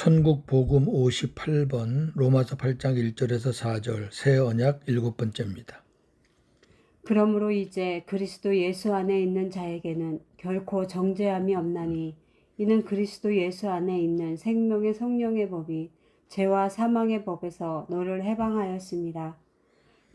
천국 복음 58번 로마서 8장 1절에서 4절 새 언약 7번째입니다. 그러므로 이제 그리스도 예수 안에 있는 자에게는 결코 정죄함이 없나니 이는 그리스도 예수 안에 있는 생명의 성령의 법이 죄와 사망의 법에서 너를 해방하였습니다.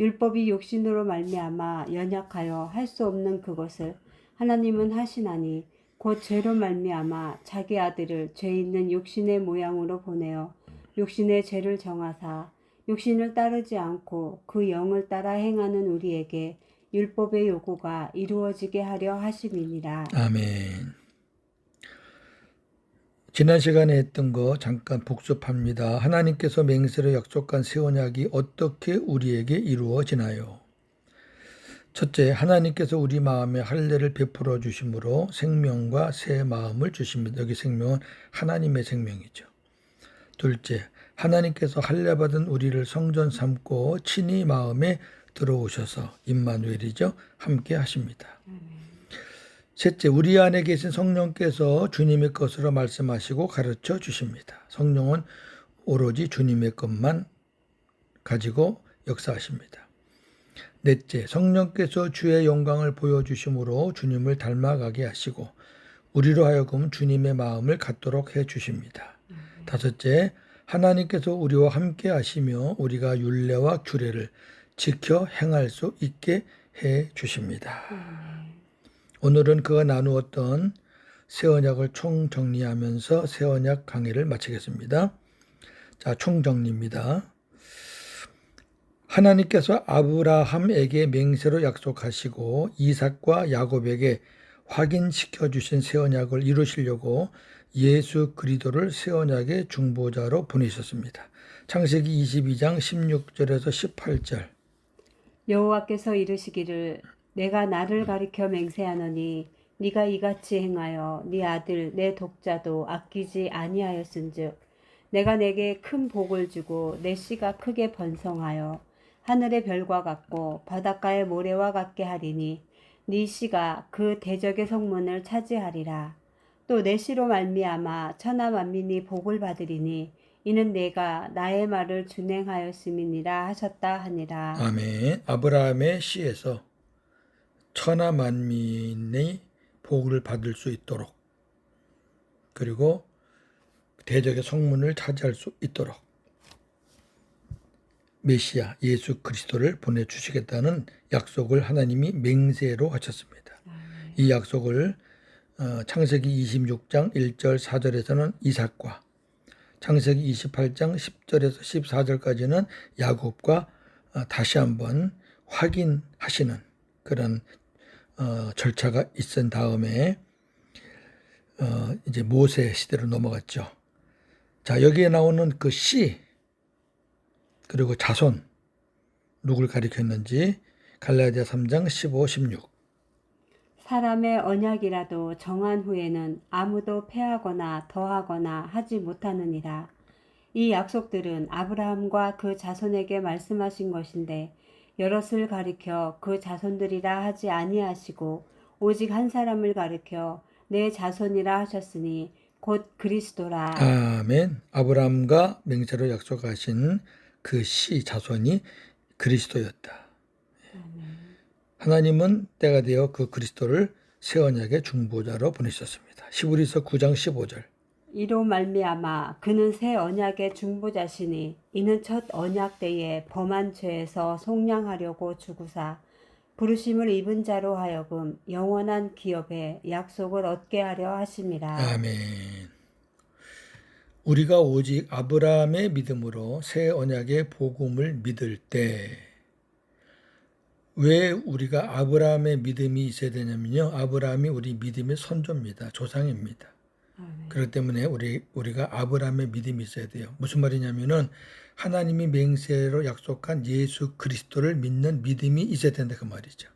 율법이 육신으로 말미암아 연약하여 할 수 없는 그것을 하나님은 하시나니 곧 죄로 말미암아 자기 아들을 죄 있는 육신의 모양으로 보내어 육신의 죄를 정하사 육신을 따르지 않고 그 영을 따라 행하는 우리에게 율법의 요구가 이루어지게 하려 하심이니라. 아멘. 지난 시간에 했던 거 잠깐 복습합니다. 하나님께서 맹세로 약속한 새 언약이 어떻게 우리에게 이루어지나요? 첫째, 하나님께서 우리 마음에 할례를 베풀어 주심으로 생명과 새 마음을 주십니다. 여기 생명은 하나님의 생명이죠. 둘째, 하나님께서 할례 받은 우리를 성전 삼고 친히 마음에 들어오셔서 임마누엘이죠. 함께 하십니다. 셋째, 우리 안에 계신 성령께서 주님의 것으로 말씀하시고 가르쳐 주십니다. 성령은 오로지 주님의 것만 가지고 역사하십니다. 넷째, 성령께서 주의 영광을 보여주심으로 주님을 닮아가게 하시고 우리로 하여금 주님의 마음을 갖도록 해 주십니다. 다섯째, 하나님께서 우리와 함께 하시며 우리가 율례와 규례를 지켜 행할 수 있게 해 주십니다. 오늘은 그가 나누었던 새 언약을 총정리하면서 새 언약 강의를 마치겠습니다. 자, 총정리입니다. 하나님께서 아브라함에게 맹세로 약속하시고 이삭과 야곱에게 확인시켜 주신 새 언약을 이루시려고 예수 그리스도를 새 언약의 중보자로 보내셨습니다. 창세기 22장 16절에서 18절. 여호와께서 이르시기를 내가 나를 가리켜 맹세하노니 네가 이같이 행하여 네 아들 내 독자도 아끼지 아니하였은즉 내가 내게 큰 복을 주고 내 씨가 크게 번성하여 하늘의 별과 같고 바닷가의 모래와 같게 하리니 네 씨가 그 대적의 성문을 차지하리라. 또 내 씨로 말미암아 천하 만민이 복을 받으리니 이는 내가 나의 말을 준행하였음이니라 하셨다 하니라. 아멘. 아브라함의 씨에서 천하 만민의 복을 받을 수 있도록 그리고 대적의 성문을 차지할 수 있도록 메시아 예수 그리스도를 보내주시겠다는 약속을 하나님이 맹세로 하셨습니다. 이 약속을 창세기 26장 1절 4절에서는 이삭과 창세기 28장 10절에서 14절까지는 야곱과 다시 한번 확인하시는 그런 절차가 있은 다음에 이제 모세 시대로 넘어갔죠. 자, 여기에 나오는 그 씨 그리고 자손 누굴 가리켰는지 갈라디아 3장 15, 16. 사람의 언약이라도 정한 후에는 아무도 폐하거나 더하거나 하지 못하느니라. 이 약속들은 아브라함과 그 자손에게 말씀하신 것인데 여럿을 가리켜 그 자손들이라 하지 아니하시고 오직 한 사람을 가리켜 내 자손이라 하셨으니 곧 그리스도라. 아멘. 아브라함과 맹세로 약속하신 그 씨 자손이 그리스도였다. 하나님은 때가 되어 그 그리스도를 새 언약의 중보자로 보내셨습니다. 히브리서 9장 15절. 이로 말미암아 그는 새 언약의 중보자시니 이는 첫 언약 때에 범한 죄에서 속량하려고 주구사 부르심을 입은 자로 하여금 영원한 기업의 약속을 얻게 하려 하심이라. 아멘. 우리가 오직 아브라함의 믿음으로 새 언약의 복음을 믿을 때 왜 우리가 아브라함의 믿음이 있어야 되냐면요. 아브라함이 우리 믿음의 선조입니다. 조상입니다. 그렇기 때문에 우리가 아브라함의 믿음이 있어야 돼요. 무슨 말이냐면은 하나님이 맹세로 약속한 예수 그리스도를 믿는 믿음이 있어야 된다 그 말이죠.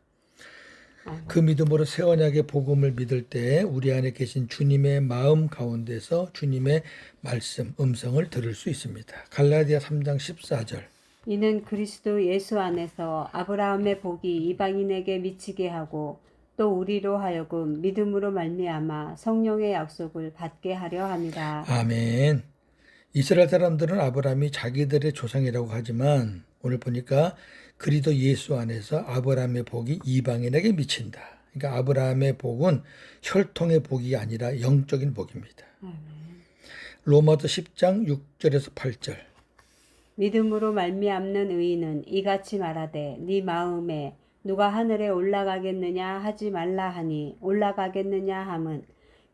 그 믿음으로 새 언약의 복음을 믿을 때 우리 안에 계신 주님의 마음 가운데서 주님의 말씀, 음성을 들을 수 있습니다. 갈라디아 3장 14절. 이는 그리스도 예수 안에서 아브라함의 복이 이방인에게 미치게 하고 또 우리로 하여금 믿음으로 말미암아 성령의 약속을 받게 하려 함이라. 아멘. 이스라엘 사람들은 아브라함이 자기들의 조상이라고 하지만 오늘 보니까 그리스도 예수 안에서 아브라함의 복이 이방인에게 미친다. 그러니까 아브라함의 복은 혈통의 복이 아니라 영적인 복입니다. 로마서 10장 6절에서 8절. 믿음으로 말미암는 의인은 이같이 말하되 네 마음에 누가 하늘에 올라가겠느냐 하지 말라 하니 올라가겠느냐 함은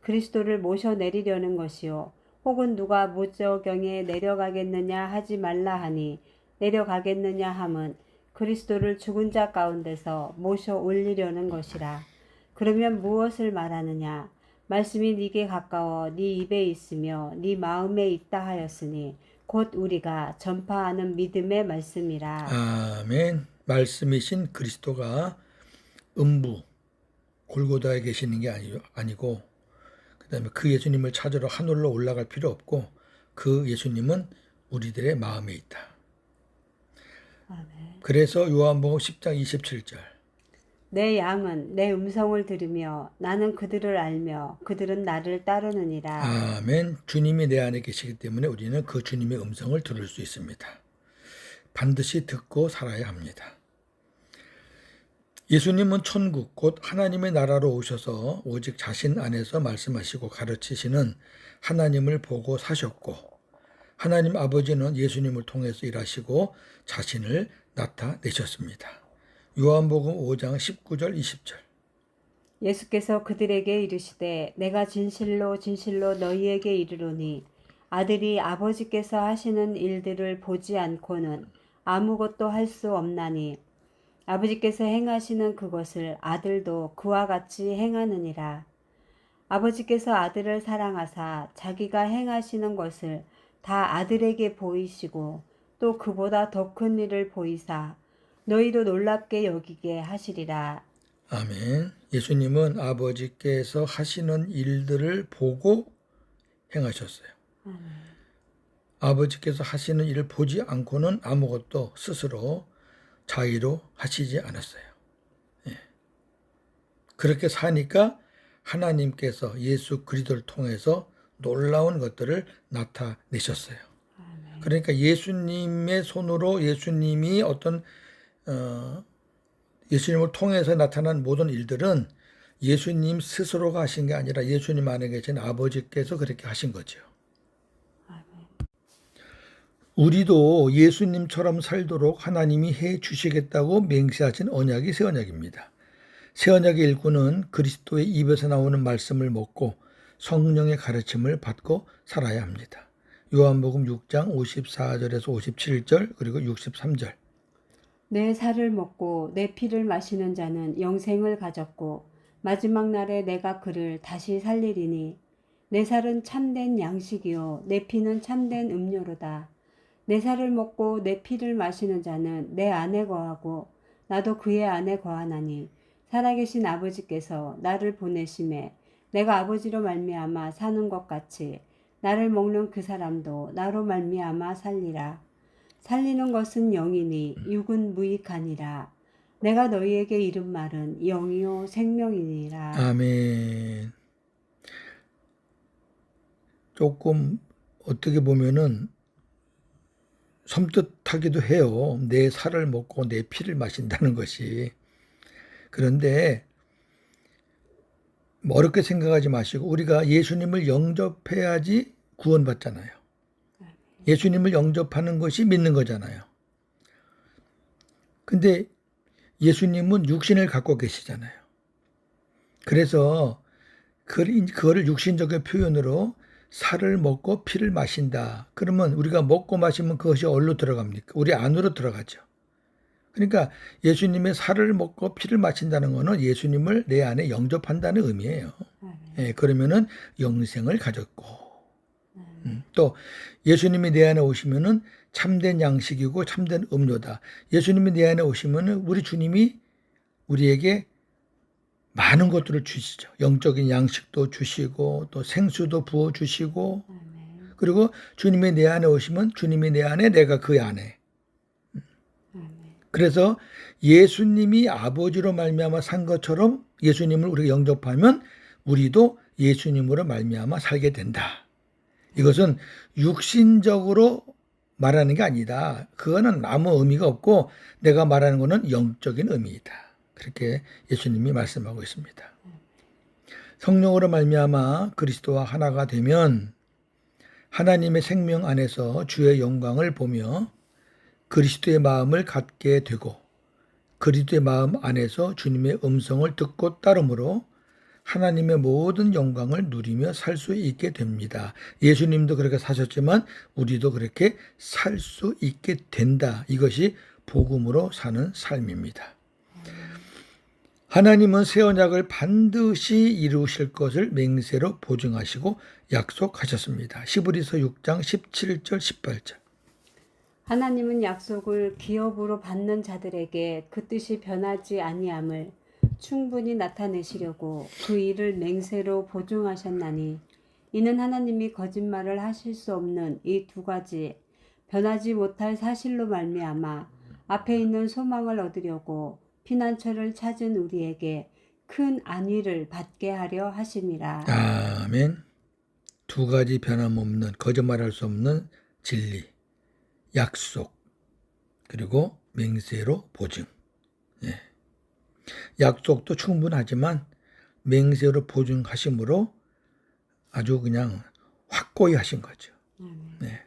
그리스도를 모셔 내리려는 것이요 혹은 누가 무저경에 내려가겠느냐 하지 말라 하니 내려가겠느냐 함은 그리스도를 죽은 자 가운데서 모셔 올리려는 것이라. 그러면 무엇을 말하느냐? 말씀이 네게 가까워 네 입에 있으며 네 마음에 있다 하였으니 곧 우리가 전파하는 믿음의 말씀이라. 아멘. 말씀이신 그리스도가 음부 골고다에 계시는 게 아니고 그다음에 그 예수님을 찾으러 하늘로 올라갈 필요 없고 그 예수님은 우리들의 마음에 있다. 아멘. 그래서 요한복음 10장 27절. 내 양은 내 음성을 들으며 나는 그들을 알며 그들은 나를 따르느니라. 아멘. 주님이 내 안에 계시기 때문에 우리는 그 주님의 음성을 들을 수 있습니다. 반드시 듣고 살아야 합니다. 예수님은 천국 곧 하나님의 나라로 오셔서 오직 자신 안에서 말씀하시고 가르치시는 하나님을 보고 사셨고 하나님 아버지는 예수님을 통해서 일하시고 자신을 나타내셨습니다. 요한복음 5장 19절 20절. 예수께서 그들에게 이르시되 내가 진실로 진실로 너희에게 이르노니 아들이 아버지께서 하시는 일들을 보지 않고는 아무것도 할 수 없나니 아버지께서 행하시는 그것을 아들도 그와 같이 행하느니라. 아버지께서 아들을 사랑하사 자기가 행하시는 것을 다 아들에게 보이시고 또 그보다 더 큰 일을 보이사 너희도 놀랍게 여기게 하시리라. 아멘. 예수님은 아버지께서 하시는 일들을 보고 행하셨어요. 아버지께서 하시는 일을 보지 않고는 아무것도 스스로 자의로 하시지 않았어요. 예. 그렇게 사니까 하나님께서 예수 그리스도를 통해서 놀라운 것들을 나타내셨어요. 그러니까 예수님의 손으로 예수님이 예수님을 통해서 나타난 모든 일들은 예수님 스스로가 하신 게 아니라 예수님 안에 계신 아버지께서 그렇게 하신 거죠. 우리도 예수님처럼 살도록 하나님이 해 주시겠다고 맹세하신 언약이 새 언약입니다. 새 언약의 일꾼은 그리스도의 입에서 나오는 말씀을 먹고 성령의 가르침을 받고 살아야 합니다. 요한복음 6장 54절에서 57절 그리고 63절. 내 살을 먹고 내 피를 마시는 자는 영생을 가졌고 마지막 날에 내가 그를 다시 살리리니 내 살은 참된 양식이요 내 피는 참된 음료로다. 내 살을 먹고 내 피를 마시는 자는 내 안에 거하고 나도 그의 안에 거하나니 살아계신 아버지께서 나를 보내심에 내가 아버지로 말미암아 사는 것 같이 나를 먹는 그 사람도 나로 말미암아 살리라. 살리는 것은 영이니 육은 무익하니라. 내가 너희에게 이른 말은 영이요 생명이니라. 아멘. 조금 어떻게 보면은 섬뜩하기도 해요. 내 살을 먹고 내 피를 마신다는 것이. 그런데 어렵게 생각하지 마시고 우리가 예수님을 영접해야지 구원받잖아요. 예수님을 영접하는 것이 믿는 거잖아요. 근데 예수님은 육신을 갖고 계시잖아요. 그래서 그거를 육신적인 표현으로 살을 먹고 피를 마신다. 그러면 우리가 먹고 마시면 그것이 어디로 들어갑니까? 우리 안으로 들어가죠. 그러니까 예수님의 살을 먹고 피를 마신다는 것은 예수님을 내 안에 영접한다는 의미예요. 예, 그러면은 영생을 가졌고 또 예수님이 내 안에 오시면은 참된 양식이고 참된 음료다. 예수님이 내 안에 오시면은 우리 주님이 우리에게 많은 것들을 주시죠. 영적인 양식도 주시고 또 생수도 부어 주시고 그리고 주님이 내 안에 오시면 주님이 내 안에 내가 그 안에. 그래서 예수님이 아버지로 말미암아 산 것처럼 예수님을 우리가 영접하면 우리도 예수님으로 말미암아 살게 된다. 이것은 육신적으로 말하는 게 아니다. 그거는 아무 의미가 없고 내가 말하는 것은 영적인 의미이다. 그렇게 예수님이 말씀하고 있습니다. 성령으로 말미암아 그리스도와 하나가 되면 하나님의 생명 안에서 주의 영광을 보며 그리스도의 마음을 갖게 되고 그리스도의 마음 안에서 주님의 음성을 듣고 따름으로 하나님의 모든 영광을 누리며 살 수 있게 됩니다. 예수님도 그렇게 사셨지만 우리도 그렇게 살 수 있게 된다. 이것이 복음으로 사는 삶입니다. 하나님은 새 언약을 반드시 이루실 것을 맹세로 보증하시고 약속하셨습니다. 히브리서 6장 17절 18절. 하나님은 약속을 기업으로 받는 자들에게 그 뜻이 변하지 아니함을 충분히 나타내시려고 그 일을 맹세로 보증하셨나니 이는 하나님이 거짓말을 하실 수 없는 이 두 가지 변하지 못할 사실로 말미암아 앞에 있는 소망을 얻으려고 피난처를 찾은 우리에게 큰 안위를 받게 하려 하심이라. 아멘. 두 가지 변함없는 거짓말할 수 없는 진리, 약속, 그리고 맹세로 보증. 예. 약속도 충분하지만 맹세로 보증하심으로 아주 그냥 확고히 하신 거죠. 네.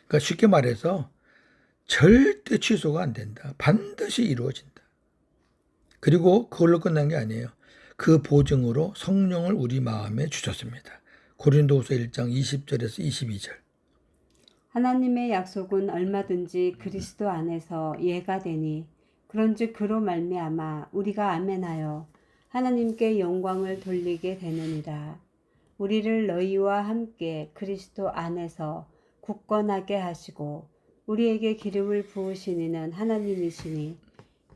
그러니까 쉽게 말해서 절대 취소가 안 된다. 반드시 이루어진다. 그리고 그걸로 끝난 게 아니에요. 그 보증으로 성령을 우리 마음에 주셨습니다. 고린도후서 1장 20절에서 22절. 하나님의 약속은 얼마든지 그리스도 안에서 예가 되니 그런즉 그로 말미암아 우리가 아멘하여 하나님께 영광을 돌리게 되느니라. 우리를 너희와 함께 그리스도 안에서 굳건하게 하시고 우리에게 기름을 부으신 이는 하나님이시니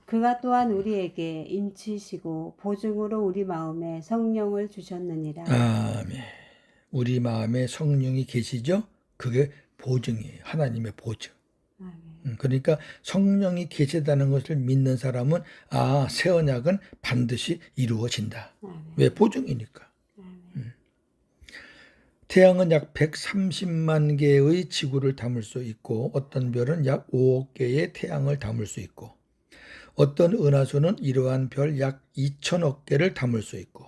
그가 또한 우리에게 인치시고 보증으로 우리 마음에 성령을 주셨느니라. 아멘. 우리 마음에 성령이 계시죠? 그게 보증이에요. 하나님의 보증. 그러니까 성령이 계시다는 것을 믿는 사람은 새 언약은 반드시 이루어진다. 왜? 보증이니까. 태양은 약 130만 개의 지구를 담을 수 있고 어떤 별은 약 5억 개의 태양을 담을 수 있고 어떤 은하수는 이러한 별 약 2천억 개를 담을 수 있고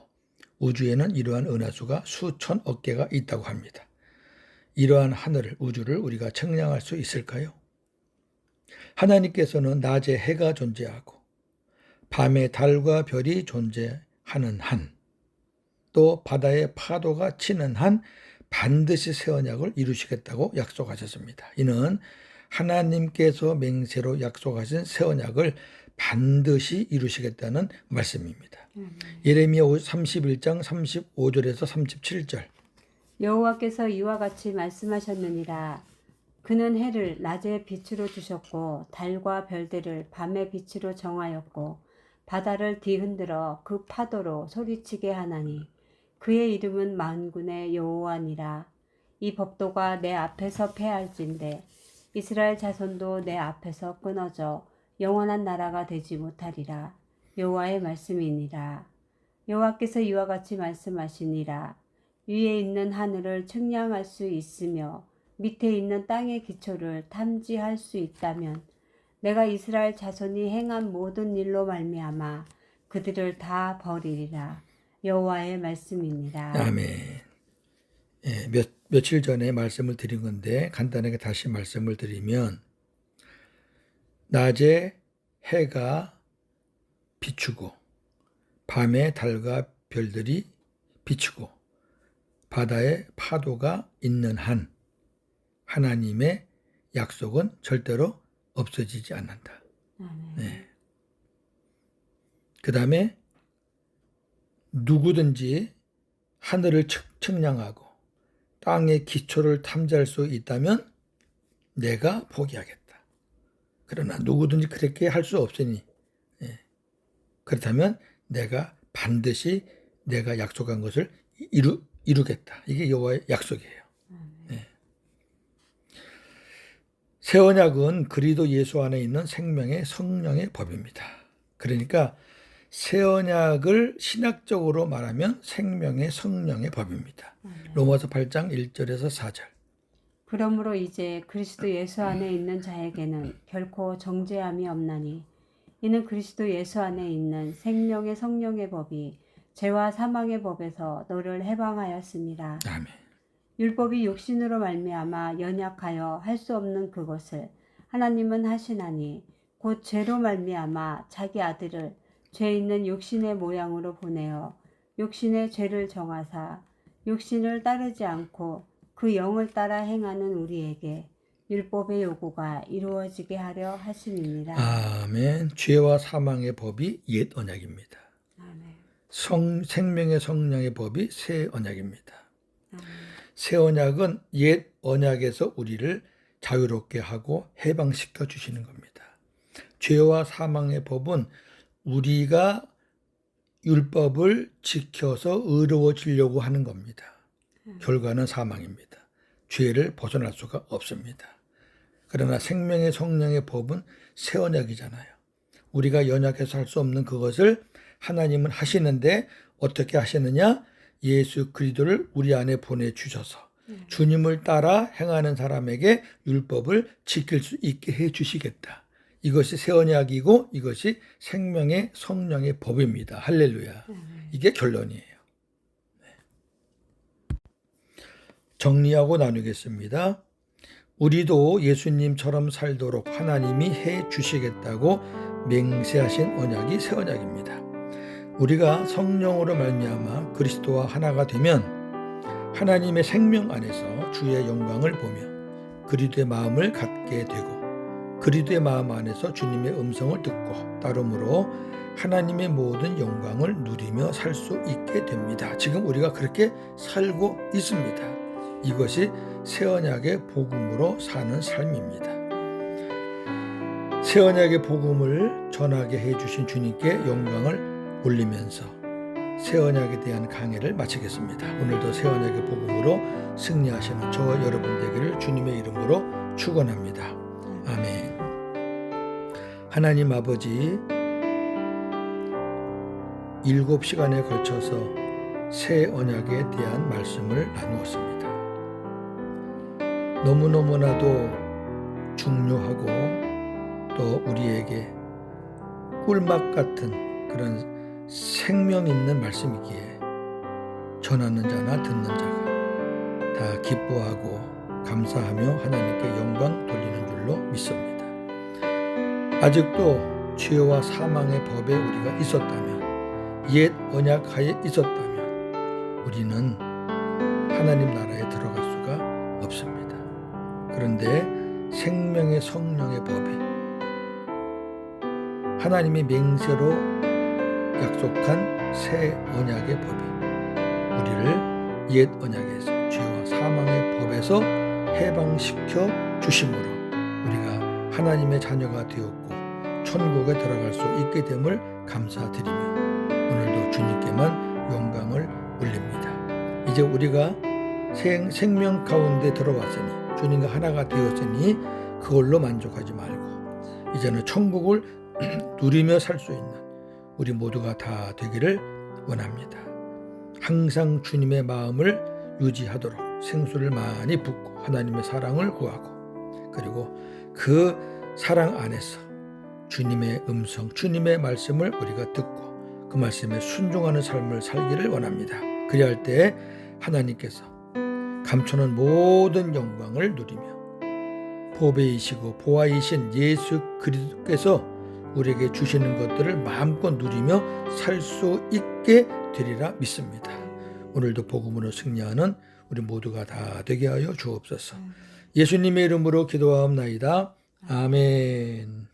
우주에는 이러한 은하수가 수천억 개가 있다고 합니다. 이러한 하늘을, 우주를 우리가 측량할 수 있을까요? 하나님께서는 낮에 해가 존재하고 밤에 달과 별이 존재하는 한, 또 바다에 파도가 치는 한 반드시 새 언약을 이루시겠다고 약속하셨습니다. 이는 하나님께서 맹세로 약속하신 새 언약을 반드시 이루시겠다는 말씀입니다. 예레미야 31장 35절에서 37절. 여호와께서 이와 같이 말씀하셨느니라. 그는 해를 낮의 빛으로 주셨고 달과 별들을 밤의 빛으로 정하였고 바다를 뒤흔들어 그 파도로 소리치게 하나니 그의 이름은 만군의 여호와니라. 이 법도가 내 앞에서 패할진대 이스라엘 자손도 내 앞에서 끊어져 영원한 나라가 되지 못하리라. 여호와의 말씀이니라. 여호와께서 이와 같이 말씀하시니라. 위에 있는 하늘을 측량할 수 있으며 밑에 있는 땅의 기초를 탐지할 수 있다면 내가 이스라엘 자손이 행한 모든 일로 말미암아 그들을 다 버리리라. 여호와의 말씀이니라. 아멘. 예, 며칠 전에 말씀을 드린 건데 간단하게 다시 말씀을 드리면 낮에 해가 비추고 밤에 달과 별들이 비추고 바다에 파도가 있는 한 하나님의 약속은 절대로 없어지지 않는다. 네. 그 다음에 누구든지 하늘을 측량하고 땅의 기초를 탐지할 수 있다면 내가 포기하겠다. 그러나 누구든지 그렇게 할 수 없으니 그렇다면 내가 반드시 내가 약속한 것을 이루겠다. 이게 여호와의 약속이에요. 새 언약은 그리스도 예수 안에 있는 생명의 성령의 법입니다. 그러니까 새 언약을 신학적으로 말하면 생명의 성령의 법입니다. 로마서 8장 1절에서 4절. 그러므로 이제 그리스도 예수 안에 있는 자에게는 결코 정죄함이 없나니 이는 그리스도 예수 안에 있는 생명의 성령의 법이 죄와 사망의 법에서 너를 해방하였습니다. 아멘. 율법이 육신으로 말미암아 연약하여 할 수 없는 그것을 하나님은 하시나니 곧 죄로 말미암아 자기 아들을 죄 있는 육신의 모양으로 보내어 육신의 죄를 정하사 육신을 따르지 않고 그 영을 따라 행하는 우리에게 율법의 요구가 이루어지게 하려 하심입니다. 아멘. 죄와 사망의 법이 옛 언약입니다. 아멘. 생명의 성령의 법이 새 언약입니다. 아멘. 새 언약은 옛 언약에서 우리를 자유롭게 하고 해방시켜 주시는 겁니다. 죄와 사망의 법은 우리가 율법을 지켜서 의로워지려고 하는 겁니다. 결과는 사망입니다. 죄를 벗어날 수가 없습니다. 그러나 생명의 성령의 법은 새 언약이잖아요. 우리가 연약해서 할 수 없는 그것을 하나님은 하시는데 어떻게 하시느냐? 예수 그리스도를 우리 안에 보내주셔서 주님을 따라 행하는 사람에게 율법을 지킬 수 있게 해주시겠다. 이것이 새 언약이고 이것이 생명의 성령의 법입니다. 할렐루야. 이게 결론이에요. 정리하고 나누겠습니다. 우리도 예수님처럼 살도록 하나님이 해 주시겠다고 맹세하신 언약이 새 언약입니다. 우리가 성령으로 말미암아 그리스도와 하나가 되면 하나님의 생명 안에서 주의 영광을 보며 그리스도의 마음을 갖게 되고 그리스도의 마음 안에서 주님의 음성을 듣고 따름으로 하나님의 모든 영광을 누리며 살 수 있게 됩니다. 지금 우리가 그렇게 살고 있습니다. 이것이 새 언약의 복음으로 사는 삶입니다. 새 언약의 복음을 전하게 해주신 주님께 영광을 올리면서 새 언약에 대한 강해를 마치겠습니다. 오늘도 새 언약의 복음으로 승리하시는 저와 여러분 되기를 주님의 이름으로 축원합니다. 아멘. 하나님 아버지, 7시간에 걸쳐서 새 언약에 대한 말씀을 나누었습니다. 너무너무나도 중요하고 또 우리에게 꿀맛 같은 그런 생명 있는 말씀이기에 전하는 자나 듣는 자가 다 기뻐하고 감사하며 하나님께 영광 돌리는 줄로 믿습니다. 아직도 죄와 사망의 법에 우리가 있었다면, 옛 언약하에 있었다면 우리는 하나님 나라에 들어갈 수가 없습니다. 그런데 생명의 성령의 법이 하나님의 맹세로 약속한 새 언약의 법이 우리를 옛 언약에서 죄와 사망의 법에서 해방시켜 주심으로 우리가 하나님의 자녀가 되었고 천국에 들어갈 수 있게 됨을 감사드리며 오늘도 주님께만 영광을 올립니다. 이제 우리가 생명 가운데 들어왔으니 주님과 하나가 되었으니 그걸로 만족하지 말고 이제는 천국을 누리며 살 수 있는 우리 모두가 다 되기를 원합니다. 항상 주님의 마음을 유지하도록 생수를 많이 붓고 하나님의 사랑을 구하고 그리고 그 사랑 안에서 주님의 음성, 주님의 말씀을 우리가 듣고 그 말씀에 순종하는 삶을 살기를 원합니다. 그리할 때 하나님께서 감추는 모든 영광을 누리며 보배이시고 보아이신 예수 그리스도께서 우리에게 주시는 것들을 마음껏 누리며 살 수 있게 되리라 믿습니다. 오늘도 복음으로 승리하는 우리 모두가 다 되게 하여 주옵소서. 예수님의 이름으로 기도하옵나이다. 아멘.